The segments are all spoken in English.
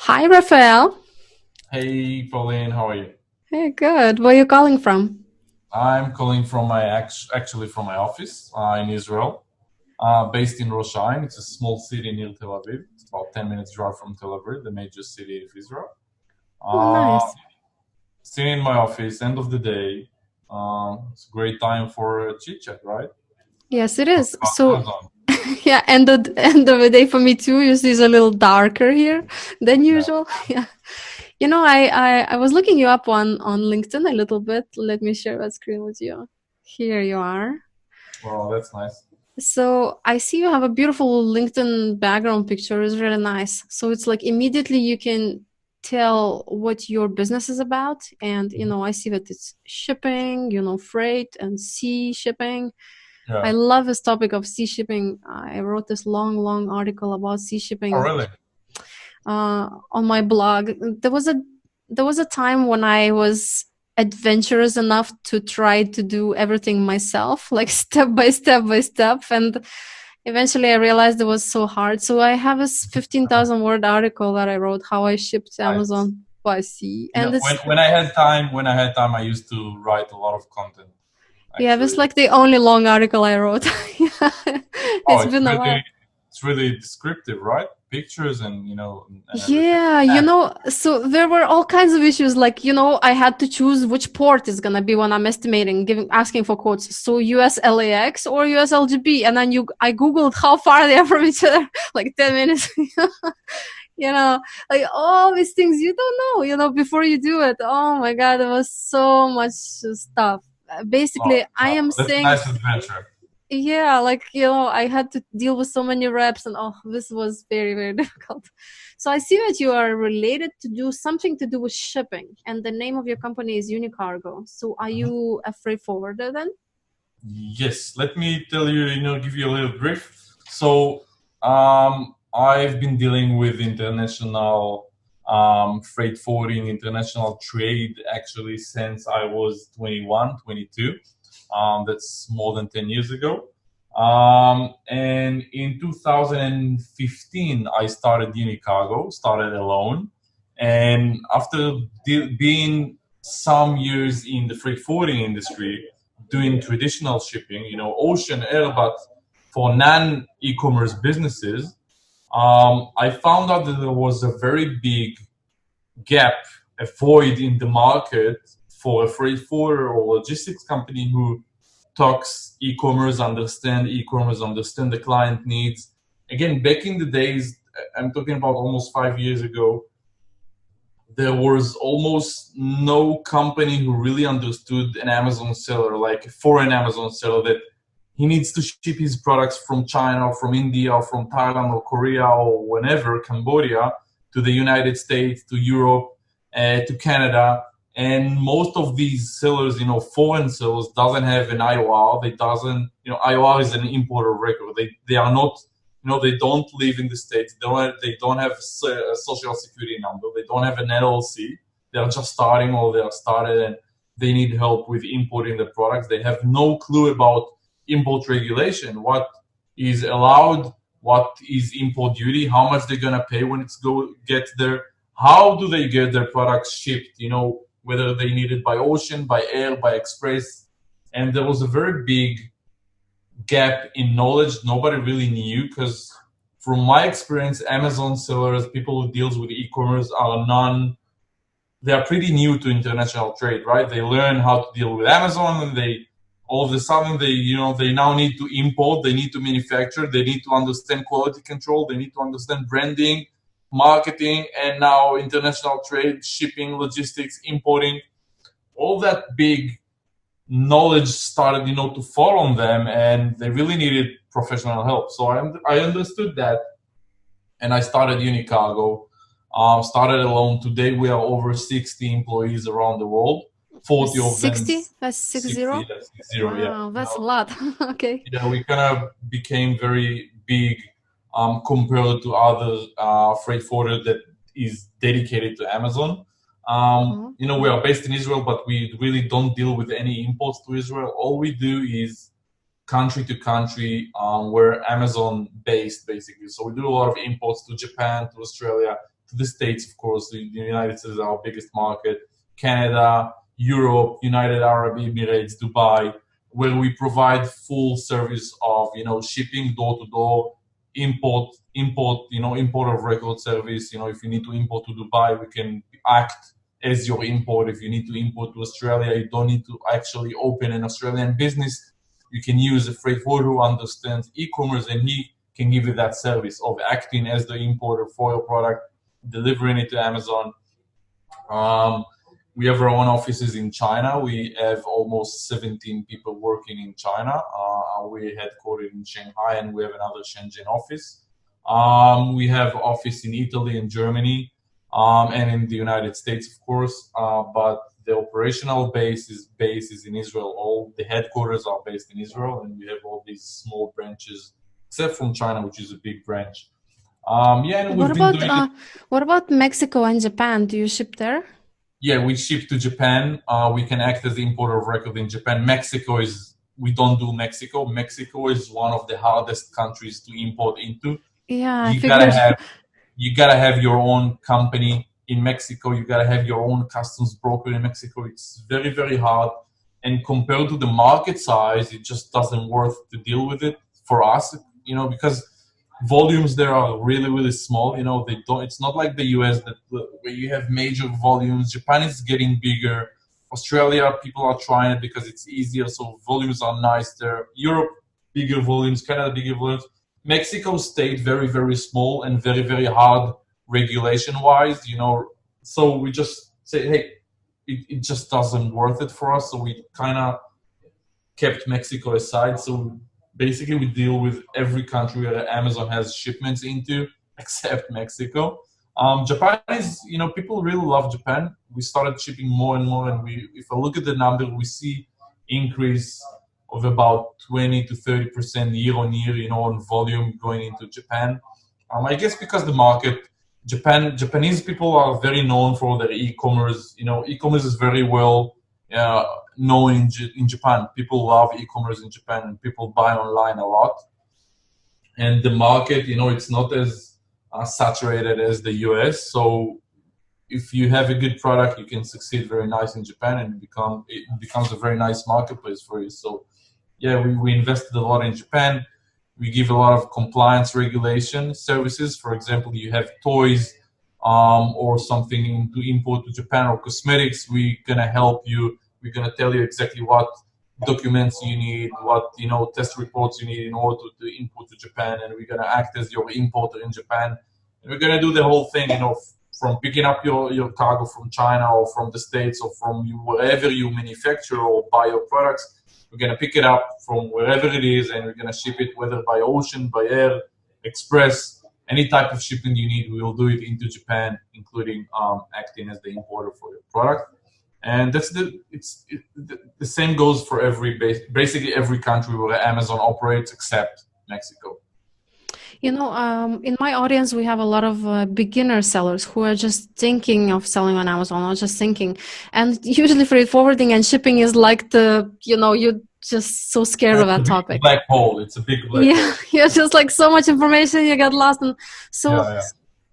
Hi, Rafael. Hey, Pauline, how are you? Hey, good. Where are you calling from? I'm calling from actually from my office in Israel, based in Rosh Hashanah. It's a small city near Tel Aviv. It's about 10 minutes drive from Tel Aviv, the major city of Israel. Oh, Uh, nice. Sitting in my office, end of the day. It's a great time for a chit chat, right? Yes, it Talk is. about So, Amazon. yeah, end of the day for me too. Usually it's a little darker here than Yeah. usual. Yeah. I was looking you up on LinkedIn a little bit. Let me share that screen with you. Here you are. Well, that's nice. So I see you have a beautiful LinkedIn background picture. It's really nice. So it's like immediately you can tell what your business is about. And, I see that it's shipping, freight and sea shipping. I Yeah. love this topic of sea shipping. I wrote this long, long article about sea Oh, shipping really? on my blog. There was a time when I was adventurous enough to try to do everything myself, like step by step by step, and eventually I realized it was so hard. So I have this 15,000 word article that I wrote how I shipped to Nice. Amazon by sea, You and know, it's when I had time, I used to write a lot of content. yeah, it's Actually, like the only long article I wrote. Yeah. oh, It's been a while. it's really descriptive, right? Pictures and and everything. Yeah, so there were all kinds of issues. Like, I had to choose which port is gonna be when I'm estimating, asking for quotes. So US LAX or US LGB, and then I googled how far they are from each other, like 10 minutes. you know, like all these things you don't know, before you do it. Oh my god, there was so much stuff. Oh, Basically, I am that's a saying nice adventure. yeah, like I had to deal with so many reps, and this was very, very difficult. So I see that you are related to do something to do with shipping, and the name of your company is Unicargo. So are Mhm. you a freight forwarder then? Yes, let me tell you, give you a little brief. So, I've been dealing with international freight forwarding, international trade actually since I was 21, 22. That's more than 10 years ago. And in 2015, I started Unicargo, started alone. And after being some years in the freight forwarding industry, doing traditional shipping, ocean, air, but for non e-commerce businesses, I found out that there was a very big gap, a void in the market for a freight forwarder or logistics company who talks e-commerce, understand the client needs. Again, back in the days, I'm talking about almost 5 years ago, there was almost no company who really understood an Amazon seller, like a foreign Amazon seller, that he needs to ship his products from China or from India or from Thailand or Korea or whenever, Cambodia, to the United States, to Europe, to Canada. And most of these sellers, foreign sellers, doesn't have an IOR. They doesn't, IOR is an importer of record. They are not, they don't live in the States. They don't have a social security number. They don't have an LLC. They're just starting or they are started and they need help with importing the products. They have no clue about import regulation, what is allowed, what is import duty, how much they're gonna pay when it's get there, how do they get their products shipped, whether they need it by ocean, by air, by express. And there was a very big gap in knowledge. Nobody really knew because from my experience, Amazon sellers, people who deals with e-commerce are they are pretty new to international trade, right? They learn how to deal with Amazon and they all of a sudden they now need to import, they need to manufacture, they need to understand quality control, they need to understand branding, marketing, and now international trade, shipping, logistics, importing, all that big knowledge started, to fall on them, and they really needed professional help. So I understood that, and I started Unicargo. Started alone. Today we are over 60 employees around the world. 40 of them, 60? That's 60? 60, yeah, 60, yeah. Wow, that's a lot. Okay. Yeah, we kind of became very big compared to other freight forwarder that is dedicated to Amazon. Mhm. We are based in Israel, but we really don't deal with any imports to Israel. All we do is country to country. We're Amazon based basically. So we do a lot of imports to Japan, to Australia, to the States, of course. The United States is our biggest market, Canada, Europe, United Arab Emirates, Dubai, where we provide full service of, shipping door to door, import, import of record service. If you need to import to Dubai, we can act as your import. If you need to import to Australia, you don't need to actually open an Australian business. You can use a freight forwarder who understands e-commerce, and he can give you that service of acting as the importer for your product, delivering it to Amazon. We have our own offices in China. We have almost 17 people working in China. We're headquartered in Shanghai, and we have another Shenzhen office. We have office in Italy and Germany, and in the United States, of course. But the operational base is in Israel. All the headquarters are based in Israel, and we have all these small branches, except from China, which is a big branch. And what about Mexico and Japan? Do you ship there? Yeah, we ship to Japan. We can act as the importer of record in Japan. We don't do Mexico. Mexico is one of the hardest countries to import into. Yeah, you gotta have your own company in Mexico. You gotta have your own customs broker in Mexico. It's very, very hard. And compared to the market size, it just doesn't worth to deal with it for us, because volumes there are really, really small. It's not like the US where you have major volumes. Japan is getting bigger. Australia, people are trying it because it's easier, so volumes are nice there. Europe, bigger volumes. Canada, bigger volumes. Mexico stayed very, very small and very, very hard regulation-wise. So we just say, hey, it just doesn't worth it for us. So we kind of kept Mexico aside. So basically, we deal with every country where Amazon has shipments into, except Mexico. Japan is, people really love Japan. We started shipping more and more, and if I look at the number, we see increase of about 20 to 30% year on year, on volume going into Japan. I guess because the market, Japanese people are very known for their e-commerce. E-commerce is very well known in Japan. People love e-commerce in Japan, and people buy online a lot. And the market, it's not as saturated as the US. So if you have a good product, you can succeed very nice in Japan, and it becomes a very nice marketplace for you. So yeah, we invested a lot in Japan. We give a lot of compliance regulation services. For example, you have toys or something to import to Japan, or cosmetics. We're gonna help you. We're gonna tell you exactly what documents you need, what test reports you need in order to import to Japan, and we're gonna act as your importer in Japan. And we're gonna do the whole thing, from picking up your cargo from China or from the States or from wherever you manufacture or buy your products. We're gonna pick it up from wherever it is, and we're gonna ship it, whether by ocean, by air, express, any type of shipping you need. We will do it into Japan, including acting as the importer for your product. And the same goes for basically every country where Amazon operates, except Mexico. In my audience, we have a lot of beginner sellers who are just thinking of selling on Amazon, or just thinking. And usually freight forwarding and shipping is like you're just so scared of that topic. Black hole. It's a big black hole. You're just like so much information, you get lost. And so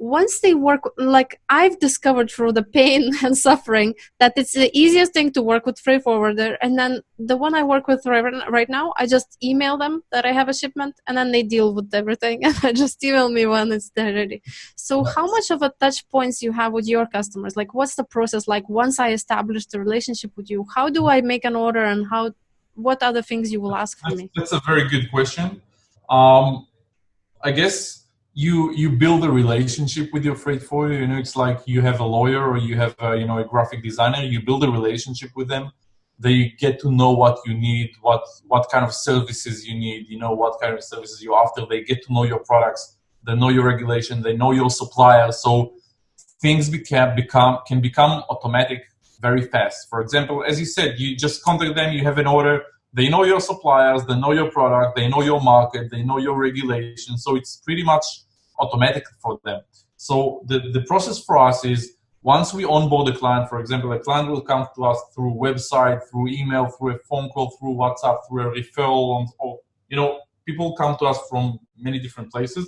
once they work, like I've discovered through the pain and suffering that it's the easiest thing to work with freight forwarder. And then the one I work with right now, I just email them that I have a shipment, and then they deal with everything. And I just email me when it's ready. So how much of a touch points you have with your customers? Like what's the process like once I establish the relationship with you? How do I make an order, and what other things you will ask from me? That's a very good question. I guess you build a relationship with your freight forwarder. It's like you have a lawyer, or you have a graphic designer. You build a relationship with them. They get to know what you need, what kind of services you need, what kind of services you're after. They get to know your products. They know your regulation. They know your supplier. So things can become automatic very fast. For example, as you said, you just contact them. You have an order. They know your suppliers. They know your product. They know your market. They know your regulation. So it's pretty much automatic for them. So the process for us is, once we onboard a client, for example, a client will come to us through website, through email, through a phone call, through WhatsApp, through a referral, or people come to us from many different places.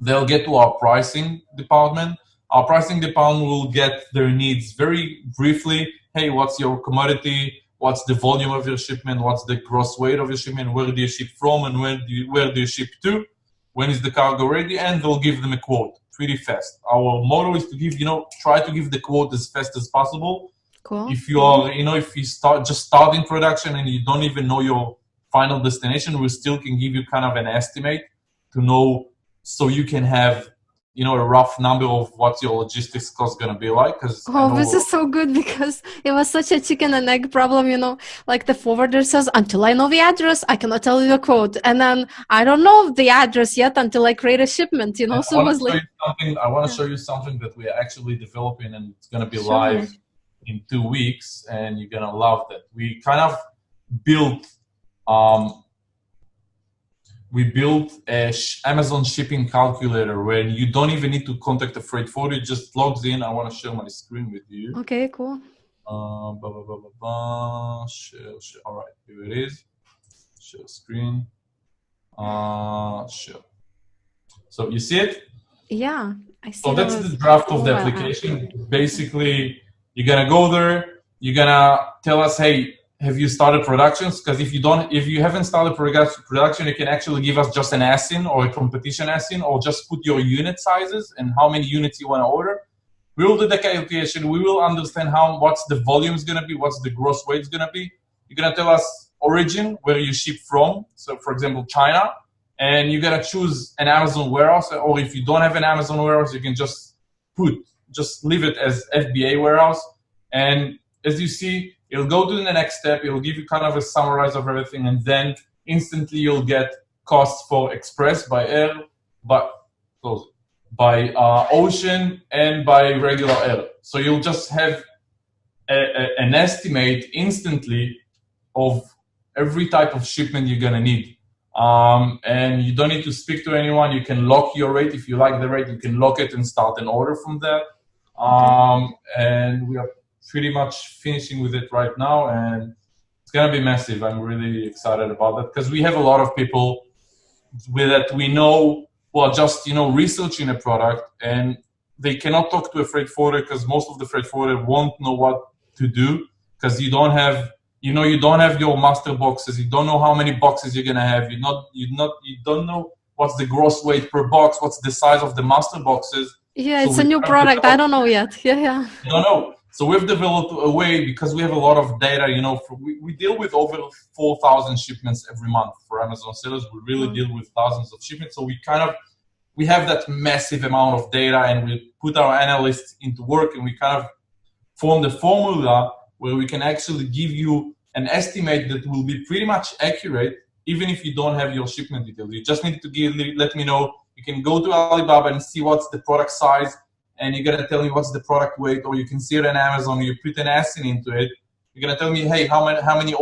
They'll get to our pricing department. Our pricing department will get their needs very briefly. Hey, what's your commodity? What's the volume of your shipment? What's the gross weight of your shipment? Where do you ship from and where do you ship to? When is the cargo ready? And they'll give them a quote pretty fast. Our motto is to give, try to give the quote as fast as possible. Cool. If you are, if you start in production and you don't even know your final destination, we still can give you kind of an estimate to know, so you can have, a rough number of what your logistics cost going to be like. This is so good, because it was such a chicken and egg problem, like the forwarder says, until I know the address, I cannot tell you the quote. And then I don't know the address yet until I create a shipment, So it was like... I want to show you something that we are actually developing, and it's going to be live in 2 weeks, and you're going to love that. We kind of built a Amazon shipping calculator where you don't even need to contact the freight forwarder. It just logs in. I want to share my screen with you. Okay, cool. Share. All right, here it is. Share screen. Share. So you see it? Yeah, I see. So that's the draft of the application. Basically, you're gonna go there. You're gonna tell us, hey, have you started productions? Because if you haven't started production, you can actually give us just an ASIN or a competition ASIN, or just put your unit sizes and how many units you want to order. We will do the calculation. We will understand what's the volume is going to be, what's the gross weight is going to be. You're going to tell us origin, where you ship from. So, for example, China. And you're going to choose an Amazon warehouse. Or if you don't have an Amazon warehouse, you can just leave it as FBA warehouse. And as you see, it'll go to the next step. It'll give you kind of a summarize of everything, and then instantly you'll get costs for express, by air, by ocean, and by regular air. So you'll just have an estimate instantly of every type of shipment you're gonna need. And you don't need to speak to anyone. You can lock your rate. If you like the rate, you can lock it and start an order from there. And we are pretty much finishing with it right now, and it's gonna be massive. I'm really excited about that, because we have a lot of people that we know who are just researching a product, and they cannot talk to a freight forwarder, because most of the freight forwarder won't know what to do, because you don't have your master boxes. You don't know how many boxes you're gonna have. You don't know what's the gross weight per box, what's the size of the master boxes. Yeah, it's a new product. I don't know yet. Yeah. You don't know. So we've developed a way, because we have a lot of data, we deal with over 4,000 shipments every month for Amazon sellers. We really deal with thousands of shipments. So we have that massive amount of data, and we put our analysts into work, and we kind of formed a formula where we can actually give you an estimate that will be pretty much accurate, even if you don't have your shipment details. You just need to let me know. You can go to Alibaba and see what's the product size, and you're gonna tell me what's the product weight, or you can see it on Amazon. You put an ASIN into it. You're gonna tell me, hey, how many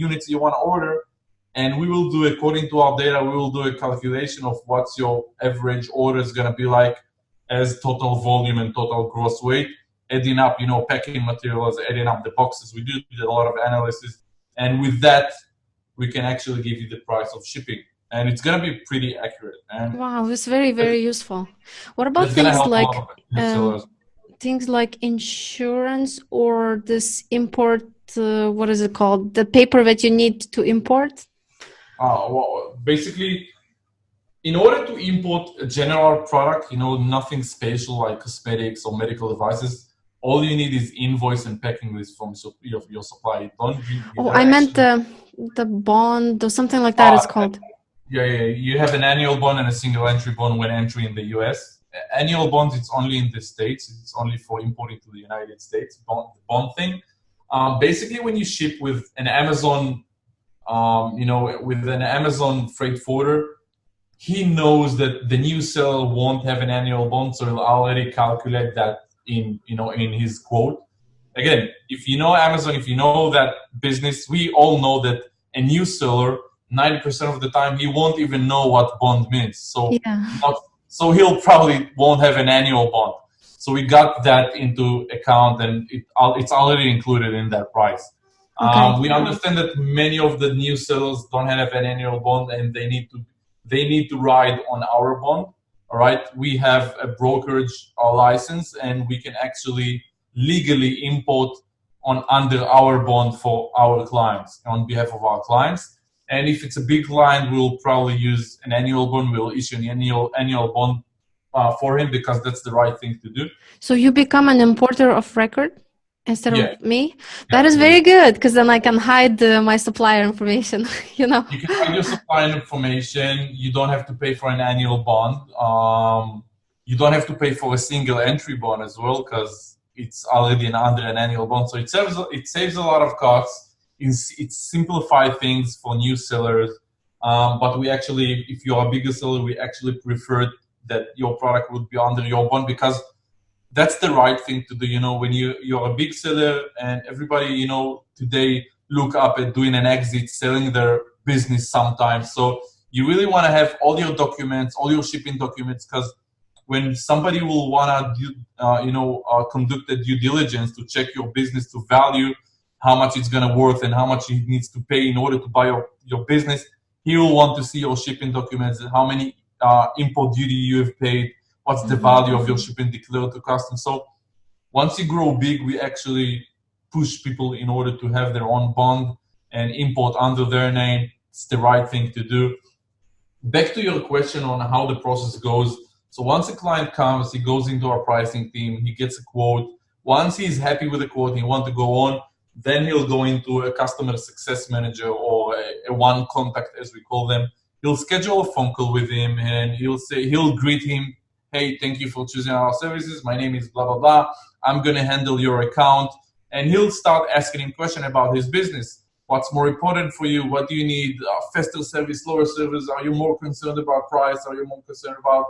units you wanna order, and we will do, according to our data, we will do a calculation of what's your average order is gonna be like as total volume and total gross weight, adding up, packing materials, adding up the boxes. We did a lot of analysis, and with that, we can actually give you the price of shipping. And it's going to be pretty accurate. And wow, it's very, very useful. What about things like insurance, or this import, what is it called? The paper that you need to import? Well, basically, in order to import a general product, nothing special like cosmetics or medical devices, all you need is invoice and packing list from your supplier. I meant the bond or something like that it's called. Yeah, you have an annual bond and a single entry bond when entering the US. Annual bonds, it's only in the States. It's only for importing to the United States, bond thing. Basically, when you ship with an Amazon, with an Amazon freight forwarder, he knows that the new seller won't have an annual bond, so he'll already calculate that in his quote. Again, if you know Amazon, if you know that business, we all know that a new seller, 90% of the time, he won't even know what bond means. So he'll probably won't have an annual bond. So we got that into account, and it's already included in that price. Okay. We understand that many of the new sellers don't have an annual bond, and they need to ride on our bond. All right, we have a brokerage license, and we can actually legally import on under our bond for our clients, on behalf of our clients. And if it's a big client, we'll probably use an annual bond. We'll issue an annual bond for him, because that's the right thing to do. So you become an importer of record instead Yeah. of me? That is very good, because then I can hide my supplier information, you know. You can hide your supplier information. You don't have to pay for an annual bond. You don't have to pay for a single entry bond as well, because it's already under an annual bond. So it saves a lot of costs. It simplifies things for new sellers. But we actually, if you're a bigger seller, we actually prefer that your product would be under your bond, because that's the right thing to do. You know, when you're a big seller, and everybody, you know, today look up at doing an exit, selling their business sometimes. So you really want to have all your documents, all your shipping documents, because when somebody will want to conduct a due diligence to check your business, to value how much it's going to worth and how much he needs to pay in order to buy your business, he will want to see your shipping documents and how many import duty you have paid, what's the value of your shipping declared to customs. So once you grow big, we actually push people in order to have their own bond and import under their name. It's the right thing to do. Back to your question on how the process goes. So once a client comes, he goes into our pricing team, he gets a quote. Once he's happy with the quote, he wants to go on, then he'll go into a customer success manager, or a one contact, as we call them. He'll schedule a phone call with him, and he'll greet him. Hey, thank you for choosing our services. My name is blah, blah, blah. I'm going to handle your account. And he'll start asking him questions about his business. What's more important for you? What do you need? Faster service, slower service? Are you more concerned about price? Are you more concerned about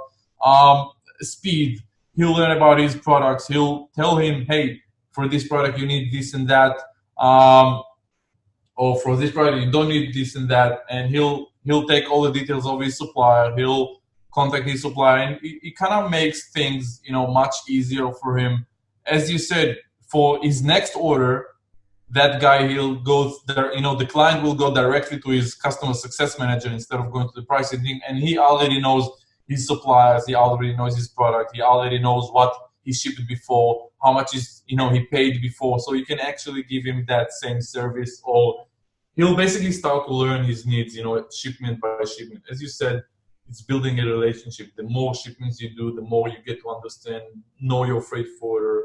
speed? He'll learn about his products. He'll tell him, hey, for this product, you need this and that. Or for this product, you don't need this and that. And he'll take all the details of his supplier. He'll contact his supplier, and it kind of makes things, you know, much easier for him. As you said, for his next order, that guy, he'll go there, you know, the client will go directly to his customer success manager instead of going to the pricing team, and he already knows his suppliers, he already knows his product, he already knows what he shipped before, how much he paid before, so you can actually give him that same service, or he'll basically start to learn his needs, you know, shipment by shipment. As you said, it's building a relationship. The more shipments you do, the more you get to understand, know your freight forwarder,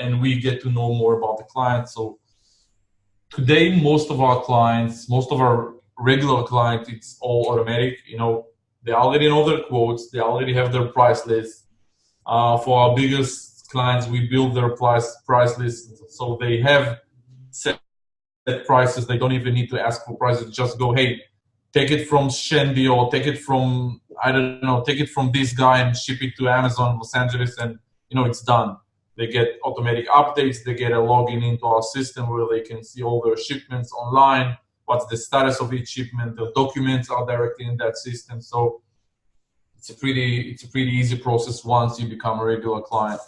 and we get to know more about the client. So today, most of our regular clients, it's all automatic. You know, they already know their quotes. They already have their price list. For our biggest clients, we build their price list, so they have set prices. They don't even need to ask for prices. Just go, hey, take it from Shendy, or take it from, take it from this guy and ship it to Amazon, Los Angeles, and, you know, it's done. They get automatic updates. They get a login into our system where they can see all their shipments online, what's the status of each shipment. The documents are directly in that system. So it's a pretty easy process once you become a regular client.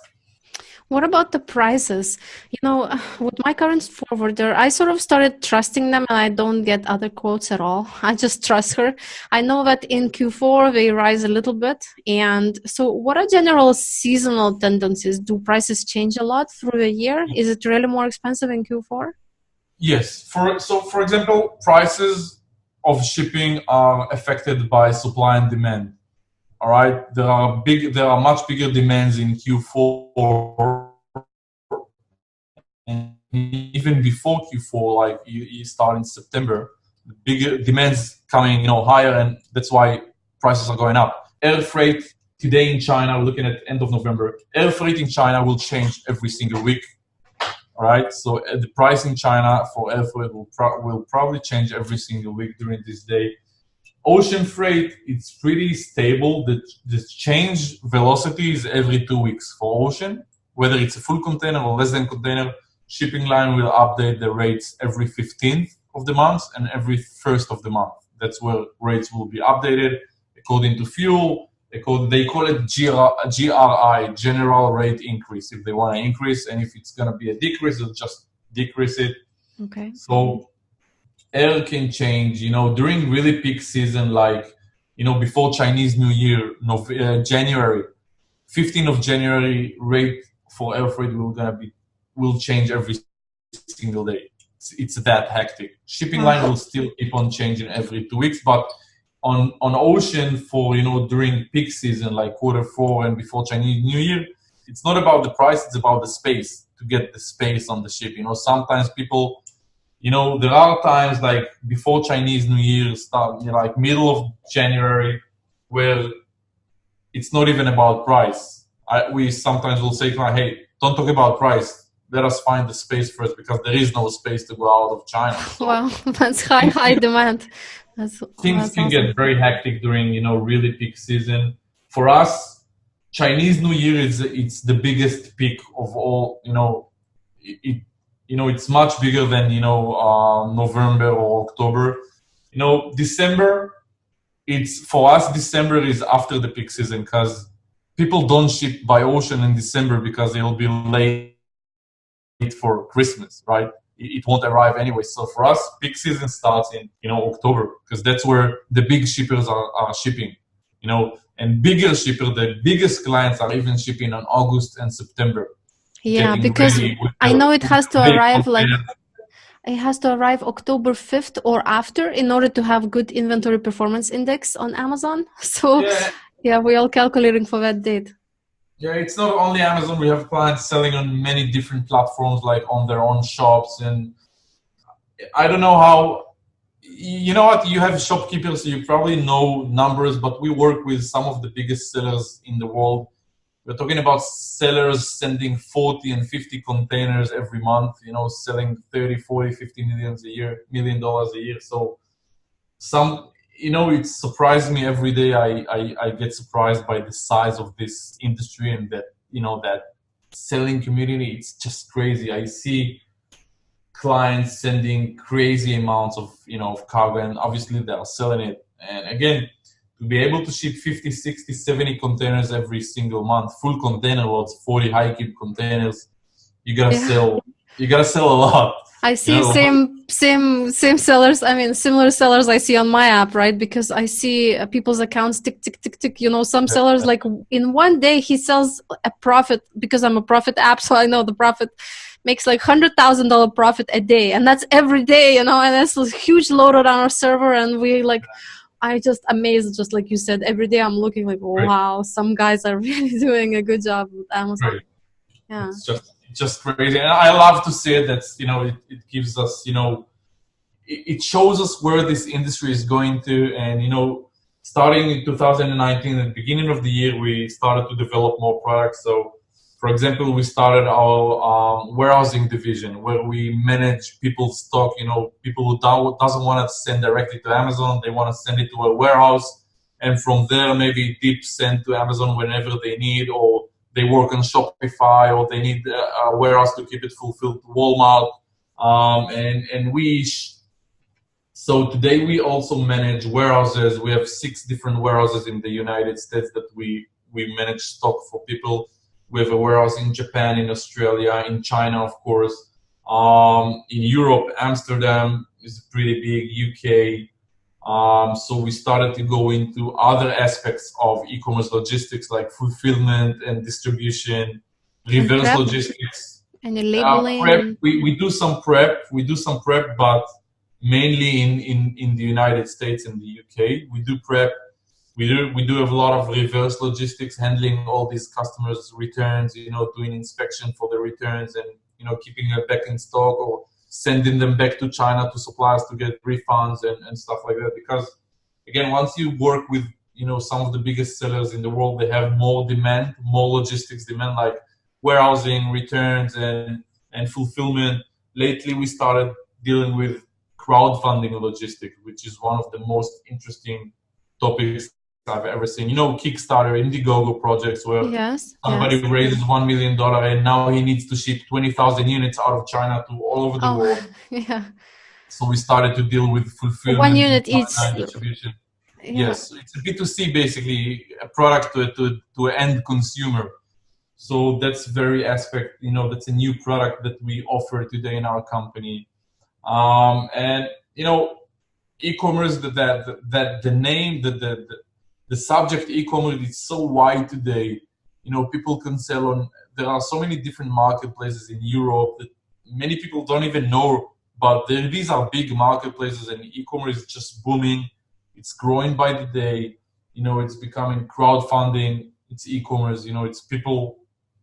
What about the prices? You know, with my current forwarder, I sort of started trusting them, and I don't get other quotes at all. I just trust her. I know that in Q4 they rise a little bit. And so what are general seasonal tendencies? Do prices change a lot through the year? Is it really more expensive in Q4? Yes. For example, prices of shipping are affected by supply and demand. All right, there are much bigger demands in Q4, and even before Q4, like you start in September, the bigger demands coming, you know, higher, and that's why prices are going up. Air freight today in China, we're looking at end of November. Air freight in China will change every single week. All right, so the price in China for air freight will probably change every single week during this day. Ocean freight, it's pretty stable. The change velocity is every 2 weeks for ocean. Whether it's a full container or less than container, shipping line will update the rates every 15th of the month and every 1st of the month. That's where rates will be updated according to fuel. They call it GRI, general rate increase, if they want to increase. And if it's going to be a decrease, they'll just decrease it. Okay. So air can change, you know, during really peak season, like before Chinese New Year, January, 15th of January, rate for air freight will change every single day. It's that hectic. Shipping line will still keep on changing every 2 weeks, but on ocean for during peak season like Q4 and before Chinese New Year, it's not about the price, it's about the space, to get the space on the ship. Sometimes people, there are times like before Chinese New Year start, like middle of January, where it's not even about price. We sometimes will say, hey, don't talk about price. Let us find the space first, because there is no space to go out of China. So wow, that's high demand. Things can awesome. get very hectic during, really peak season. For us, Chinese New Year it's the biggest peak of all. It's much bigger than November or October. December. For us, December is after the peak season, because people don't ship by ocean in December because they'll be late for Christmas, right? It won't arrive anyway. So for us, peak season starts in October, because that's where the big shippers are shipping. And bigger shippers, the biggest clients are even shipping on August and September. Yeah, because I know it has to arrive it has to arrive October 5th or after in order to have good inventory performance index on Amazon. So yeah, we're all calculating for that date. Yeah, it's not only Amazon. We have clients selling on many different platforms, like on their own shops. And I don't know how, you have shopkeepers, so you probably know numbers, but we work with some of the biggest sellers in the world. We're talking about sellers sending 40 and 50 containers every month, selling 30, 40, 50 $1 million a year. So it surprised me every day. I get surprised by the size of this industry, and that selling community. It's just crazy. I see clients sending crazy amounts of cargo, and obviously they are selling it. And again, to be able to ship 50, 60, 70 containers every single month, full container loads, 40 high cube containers, you gotta sell a lot. I see same sellers. I mean, similar sellers I see on my app, right? Because I see people's accounts tick, tick, tick, tick. Some sellers, like in one day, he sells a profit, because I'm a profit app. So I know the profit makes like $100,000 profit a day. And that's every day, and that's a huge load on our server. And I just amazed, just like you said, every day I'm looking like, wow, some guys are really doing a good job with Amazon. Right. Yeah. It's just crazy. And I love to say that, it gives us, it shows us where this industry is going to. And, starting in 2019, at the beginning of the year, we started to develop more products. So, for example, we started our warehousing division, where we manage people's stock. People who doesn't want to send directly to Amazon, they want to send it to a warehouse, and from there maybe tip sent to Amazon whenever they need, or they work on Shopify, or they need a warehouse to keep it fulfilled to Walmart. So today we also manage warehouses. We have 6 different warehouses in the United States that we manage stock for people. We have a warehouse in Japan, in Australia, in China, of course. In Europe, Amsterdam is pretty big, UK. So we started to go into other aspects of e-commerce logistics, like fulfillment and distribution, reverse logistics. And the labeling. Prep. We do some prep. But mainly in the United States and the UK. We do prep. We do have a lot of reverse logistics, handling all these customers' returns, doing inspection for the returns, and keeping it back in stock, or sending them back to China to suppliers to get refunds and stuff like that. Because again, once you work with some of the biggest sellers in the world, they have more demand, more logistics demand, like warehousing, returns, and fulfillment. Lately, we started dealing with crowdfunding logistics, which is one of the most interesting topics I've ever seen. Kickstarter, Indiegogo projects, where somebody raises $1 million and now he needs to ship 20,000 units out of China to all over the world. Yeah. So we started to deal with fulfillment. 1 unit each. Distribution. Yeah. Yes, it's a B2C, basically, a product to an end consumer. So that's very aspect, that's a new product that we offer today in our company. And e-commerce, that the name, the subject e-commerce is so wide today. People can sell on. There are so many different marketplaces in Europe that many people don't even know, but these are big marketplaces, and e-commerce is just booming. It's growing by the day. It's becoming crowdfunding. It's e-commerce. It's people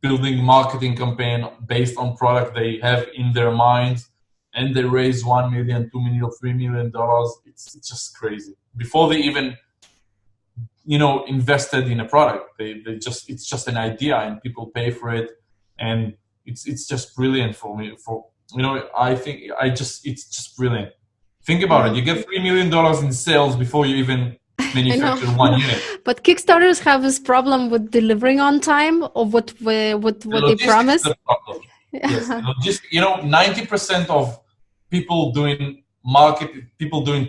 building marketing campaign based on product they have in their minds, and they raise $1 million, $2 million, $3 million. It's just crazy. Before they even invested in a product, it's just an idea, and people pay for it, and it's just brilliant for me. I think it's just brilliant. Think about it. You get $3 million in sales before you even manufacture one unit. But Kickstarters have this problem with delivering on time of what they promise. The problem. Yes, 90% of people doing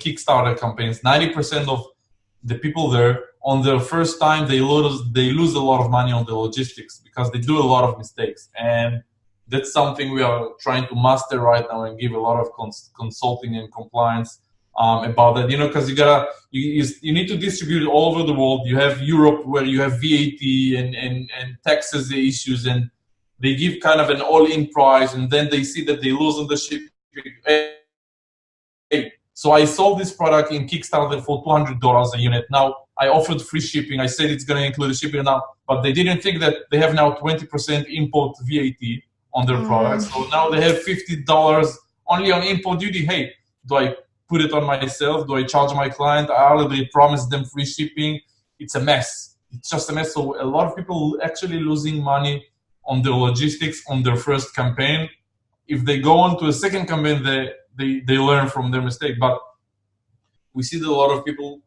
Kickstarter campaigns, 90% of the people there on their first time, they lose a lot of money on the logistics because they do a lot of mistakes, and that's something we are trying to master right now and give a lot of consulting and compliance about that. Because you need to distribute it all over the world. You have Europe where you have VAT and taxes issues, and they give kind of an all-in price, and then they see that they lose on the shipping. So I sold this product in Kickstarter for $200 a unit. Now I offered free shipping. I said it's going to include the shipping now, but they didn't think that they have now 20% import VAT on their product. So now they have $50 only on import duty. Hey, do I put it on myself? Do I charge my client? I already promised them free shipping. It's a mess. It's just a mess. So a lot of people actually losing money on their logistics on their first campaign. If they go on to a second campaign, they learn from their mistake. But we see that a lot of people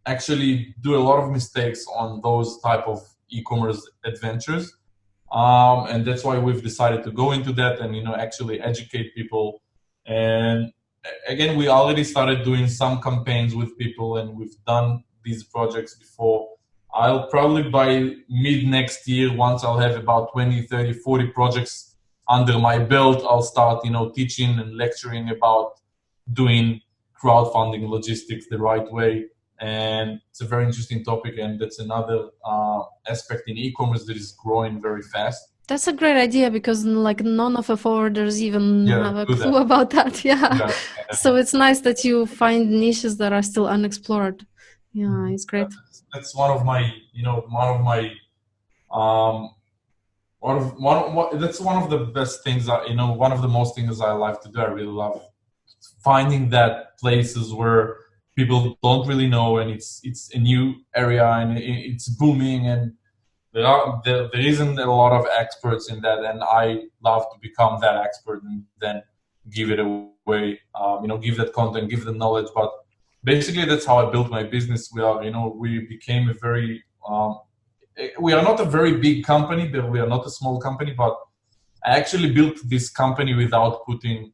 actually do a lot of mistakes on those type of e-commerce adventures. And that's why we've decided to go into that and, actually educate people. And again, we already started doing some campaigns with people, and we've done these projects before. I'll probably by mid next year, once I'll have about 20, 30, 40 projects under my belt, I'll start, teaching and lecturing about doing crowdfunding logistics the right way. And it's a very interesting topic, and that's another aspect in e-commerce that is growing very fast. That's a great idea, because none of the forwarders even have a clue about that. Yeah. So it's nice that you find niches that are still unexplored. Yeah, it's great. That's one of my that's one of the best things one of the most things I like to do. I really love finding that places where people don't really know, and it's a new area, and it's booming, and there isn't a lot of experts in that, and I love to become that expert and then give it away, give that content, give the knowledge. But basically that's how I built my business. We became we are not a very big company, but we are not a small company, but I actually built this company without putting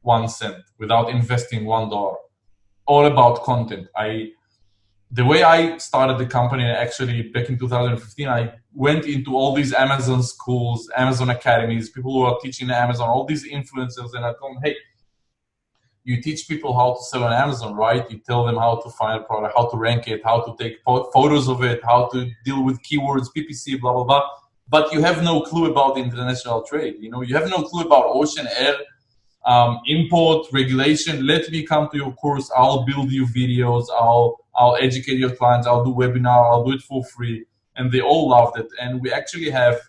1 cent, without investing $1. All about content. The way I started the company, actually back in 2015, I went into all these Amazon schools, Amazon academies, people who are teaching Amazon, all these influencers, and I told them, hey, you teach people how to sell on Amazon, right? You tell them how to find a product, how to rank it, how to take photos of it, how to deal with keywords, PPC, blah, blah, blah. But you have no clue about international trade. You have no clue about ocean, air, import, regulation. Let me come to your course. I'll build you videos. I'll educate your clients. I'll do webinar. I'll do it for free. And they all loved it. And we actually have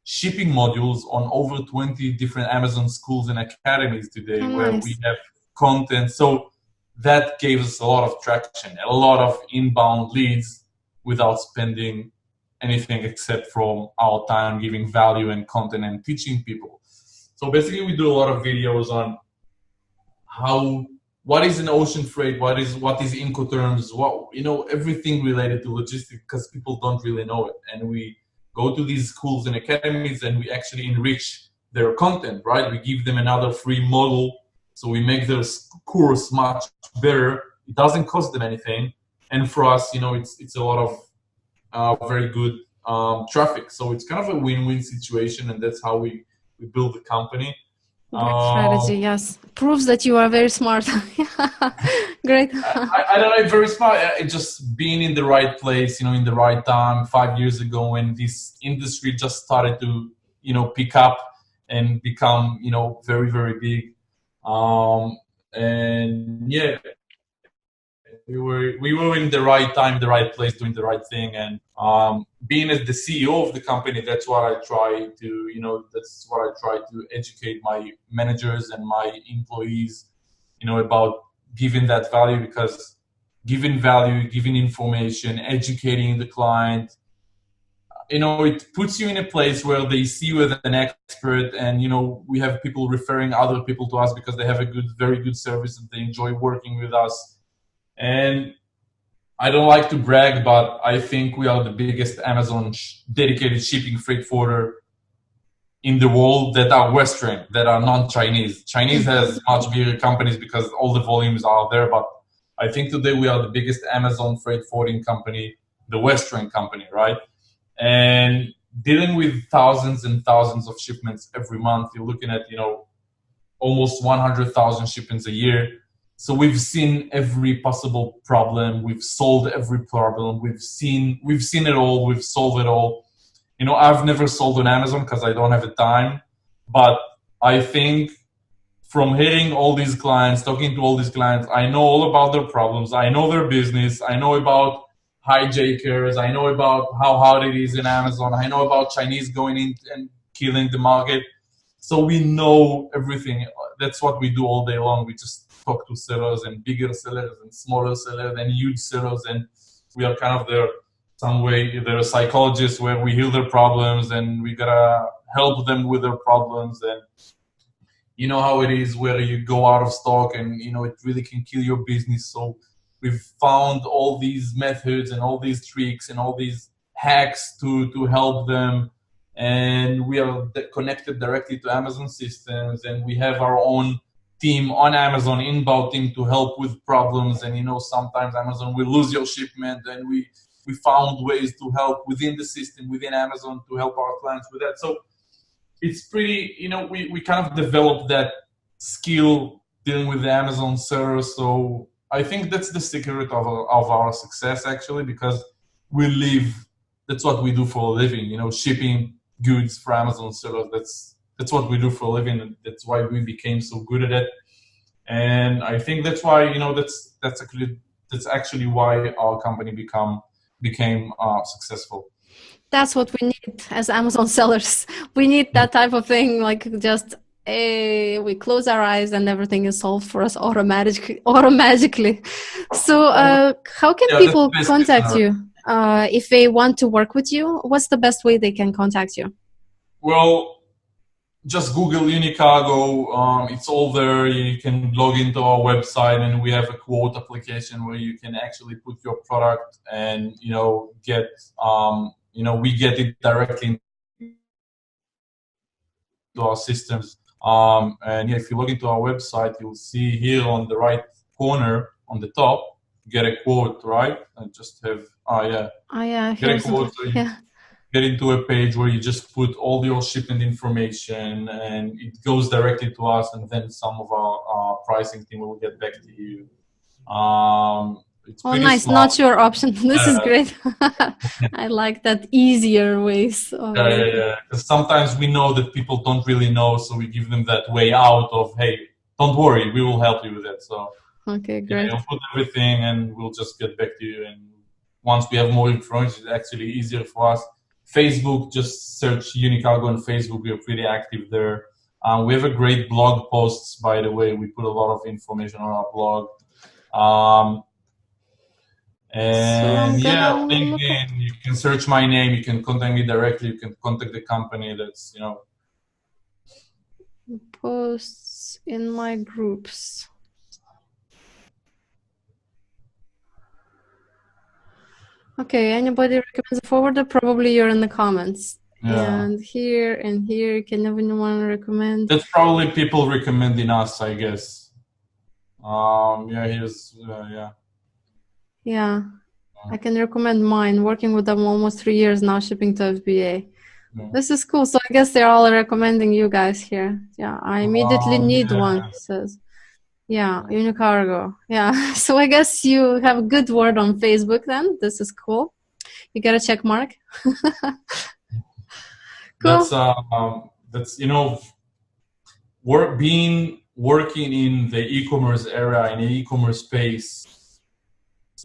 shipping modules on over 20 different Amazon schools and academies today, where we have content. So that gave us a lot of traction, a lot of inbound leads without spending anything except from our time giving value and content and teaching people. So basically we do a lot of videos on what is an ocean freight, what is Incoterms, everything related to logistics, because people don't really know it. And we go to these schools and academies and we actually enrich their content, right? We give them another free model. So we make their course much better. It doesn't cost them anything. And for us, it's a lot of very good traffic. So it's kind of a win-win situation, and that's how we build the company. Great strategy, yes. Proves that you are very smart. Great. I don't know, very smart. It just being in the right place, in the right time. 5 years ago, when this industry just started to, pick up and become, very, very big. And yeah, we were in the right time, the right place, doing the right thing, and being as the CEO of the company, that's what I try to educate my managers and my employees, about giving that value, because giving value, giving information, educating the client, it puts you in a place where they see you as an expert, and we have people referring other people to us because they have a very good service and they enjoy working with us. And I don't like to brag, but I think we are the biggest Amazon dedicated shipping freight forwarder in the world that are Western, that are non-Chinese. Chinese has much bigger companies because all the volumes are there, but I think today we are the biggest Amazon freight forwarding company, the Western company, right? And dealing with thousands and thousands of shipments every month, you're looking at, almost 100,000 shipments a year. So we've seen every possible problem. We've solved every problem. We've seen it all. We've solved it all. I've never sold on Amazon because I don't have the time. But I think from hearing all these clients, talking to all these clients, I know all about their problems. I know their business. I know about hijackers. I know about how hard it is in Amazon. I know about Chinese going in and killing the market. So we know everything. That's what we do all day long. We just talk to sellers, and bigger sellers and smaller sellers and huge sellers, and we are kind of they're psychologists where we heal their problems and we gotta help them with their problems. And you know how it is where you go out of stock, and it really can kill your business. So we've found all these methods and all these tricks and all these hacks to help them. And we are connected directly to Amazon systems, and we have our own team on Amazon, inbound team, to help with problems. And sometimes Amazon will lose your shipment, and we found ways to help within the system, within Amazon, to help our clients with that. So it's pretty, we kind of developed that skill dealing with the Amazon servers. So I think that's the secret of our success, actually, because that's what we do for a living, shipping goods for Amazon sellers. That's what we do for a living, and that's why we became so good at it. And I think that's why, that's actually why our company became successful. That's what we need as Amazon sellers. We need that type of thing, like just we close our eyes and everything is solved for us automatically. So how can people contact you if they want to work with you? What's the best way they can contact you? Well, just Google Unicargo. It's all there. You can log into our website, and we have a quote application where you can actually put your product and get we get it directly into our systems. And if you log into our website, you'll see here on the right corner on the top, get a quote, right? And just have get a quote. So you get into a page where you just put all your shipment information, and it goes directly to us, and then some of our pricing team will get back to you. It's nice. small. Not your option. This is great. I like that easier ways. Because sometimes we know that people don't really know, so we give them that way out of, hey, don't worry, we will help you with it. So okay, great. You'll put everything, and we'll just get back to you. And once we have more information, it's actually easier for us. Facebook, just search Unicargo on Facebook. We're pretty active there. We have a great blog posts, by the way. We put a lot of information on our blog. And LinkedIn, you can search my name. You can contact me directly. You can contact the company. That's, Posts in my groups. Okay, anybody recommends a forwarder? Probably you're in the comments. Yeah. And here, can anyone recommend? That's probably people recommending us, I guess. Yeah, I can recommend mine. Working with them almost 3 years now, shipping to FBA. Yeah. This is cool. So I guess they're all recommending you guys here. Yeah, I immediately need one, says. Yeah, Unicargo. Yeah. So I guess you have a good word on Facebook then. This is cool. You get a check mark. Cool. That's working in the e-commerce area, in the e-commerce space,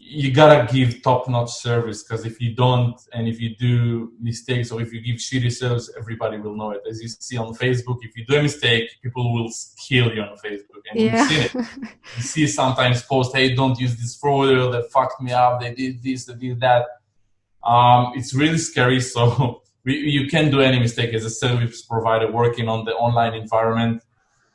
you gotta give top-notch service, because if you don't, and if you do mistakes, or if you give shitty service, everybody will know it. As you see on Facebook, if you do a mistake, people will kill you on Facebook, and Yeah. we've seen it. You see sometimes post, hey, don't use this forwarder, they fucked me up, they did this, they did that. It's really scary. So you can't do any mistake as a service provider working on the online environment.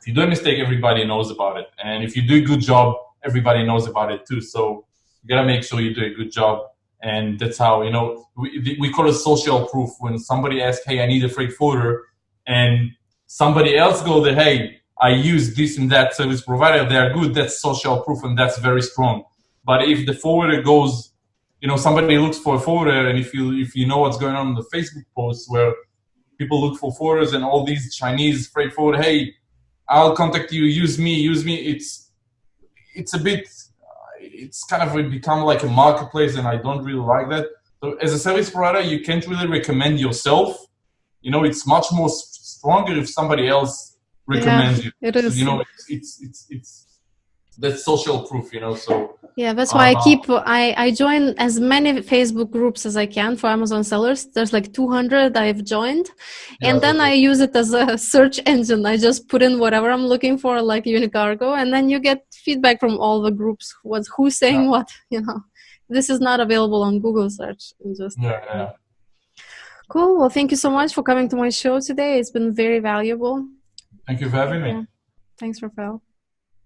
If you do a mistake, everybody knows about it, and if you do a good job, everybody knows about it too. So you gotta make sure you do a good job, and that's how we call it social proof. When somebody asks, "Hey, I need a freight forwarder," and somebody else goes there, "Hey, I use this and that service provider; they are good." That's social proof, and that's very strong. But if the forwarder goes, somebody looks for a forwarder, and if you know what's going on in the Facebook posts where people look for forwarders and all these Chinese freight forwarder, "Hey, I'll contact you. Use me. It's a bit. It's kind of become like a marketplace, and I don't really like that. So as a service provider, you can't really recommend yourself. It's much more stronger if somebody else recommends you. It is. So, it's that's social proof. So yeah, that's why I join as many Facebook groups as I can for Amazon sellers. There's like 200 I've joined, and then I use it as a search engine. I just put in whatever I'm looking for, like Unicargo, and then you get feedback from all the groups. Who's saying what? This is not available on Google search. Cool. Well, thank you so much for coming to my show today. It's been very valuable. Thank you for having me. Thanks, Refael.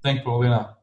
Thank you, Paulina.